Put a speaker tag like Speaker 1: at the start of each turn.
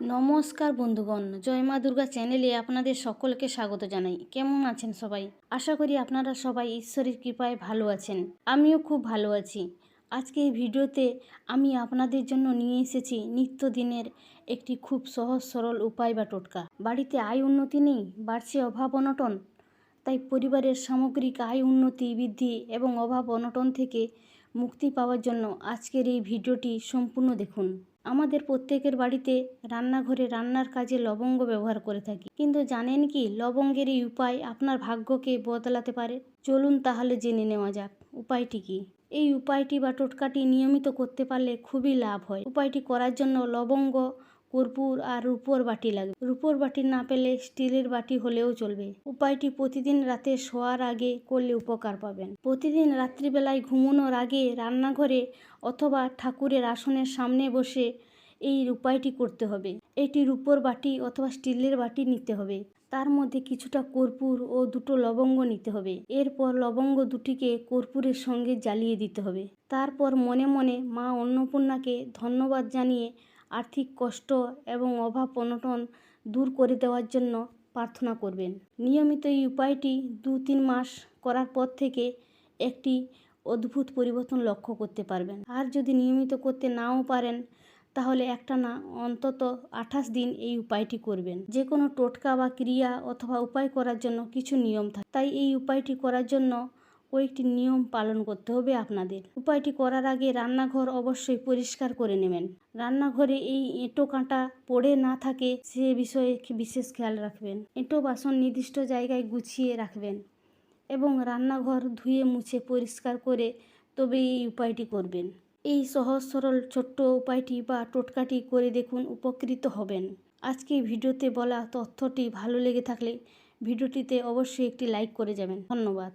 Speaker 1: নমস্কার বন্ধুগণ, জয় মা দুর্গা চ্যানেলে আপনাদের সকলকে স্বাগত জানাই। কেমন আছেন সবাই? আশা করি আপনারা সবাই ঈশ্বরের কৃপায় ভালো আছেন। আমিও খুব ভালো আছি। আজকে এই ভিডিওতে আমি আপনাদের জন্য নিয়ে এসেছি নিত্যদিনের একটি খুব সহজ সরল উপায় বা টোটকা। বাড়িতে আয় উন্নতি নেই, বাড়ছে অভাব অনটন, তাই পরিবারের সামগ্রিক আয় উন্নতি বৃদ্ধি এবং অভাব অনটন থেকে মুক্তি পাওয়ার জন্য আজকের এই ভিডিওটি সম্পূর্ণ দেখুন। আমাদের প্রত্যেকের বাড়িতে রান্নাঘরে রান্নার কাজে লবঙ্গ ব্যবহার করে থাকি, কিন্তু জানেন কি লবঙ্গের এই উপায় আপনার ভাগ্যকে বদলাতে পারে? চলুন তাহলে জেনে নেওয়া যাক উপায়টি কি। এই উপায়টি বা টোটকাটি নিয়মিত করতে পারলে খুবই লাভ হয়। উপায়টি করার জন্য লবঙ্গ, কর্পূর আর রূপোর বাটি লাগবে। রূপোর বাটি না পেলে স্টিলের বাটি হলেও চলবে। উপায়টি প্রতিদিন রাতে শোয়ার আগে করলে উপকার পাবেন। প্রতিদিন রাত্রিবেলায় ঘুমানোর আগে রান্নাঘরে অথবা ঠাকুরের আসনের সামনে বসে এই উপায়টি করতে হবে। এটি রূপোর বাটি অথবা স্টিলের বাটি নিতে হবে। তার মধ্যে কিছুটা কর্পূর ও দুটো লবঙ্গ নিতে হবে। এরপর লবঙ্গ দুটিকে কর্পূরের সঙ্গে জ্বালিয়ে দিতে হবে। তারপর মনে মনে মা অন্নপূর্ণাকে ধন্যবাদ জানিয়ে আর্থিক কষ্ট এবং অভাব অনটন দূর করে দেওয়ার জন্য প্রার্থনা করবেন। নিয়মিত এই উপায়টি 2-3 মাস করার পর থেকে একটি অদ্ভুত পরিবর্তন লক্ষ্য করতে পারবেন। আর যদি নিয়মিত করতে নাও পারেন তাহলে একটানা অন্তত 28 দিন এই উপায়টি করবেন। যে কোনো টোটকা বা ক্রিয়া অথবা উপায় করার জন্য কিছু নিয়ম থাকে, তাই এই উপায়টি করার জন্য কয়েকটি নিয়ম পালন করতে হবে আপনাদের। উপায়টি করার আগে রান্নাঘর অবশ্যই পরিষ্কার করে নেবেন। রান্নাঘরে এই এঁটো কাঁটা পড়ে না থাকে সে বিষয়ে বিশেষ খেয়াল রাখবেন। এঁটো বাসন নির্দিষ্ট জায়গায় গুছিয়ে রাখবেন এবং রান্নাঘর ধুয়ে মুছে পরিষ্কার করে তবে এই উপায়টি করবেন। এই সহজ সরল ছোট্ট উপায়টি বা টোটকাটি করে দেখুন, উপকৃত হবেন। আজকে ভিডিওতে বলা তথ্যটি ভালো লেগে থাকলে ভিডিওটিতে অবশ্যই একটি লাইক করে যাবেন। ধন্যবাদ।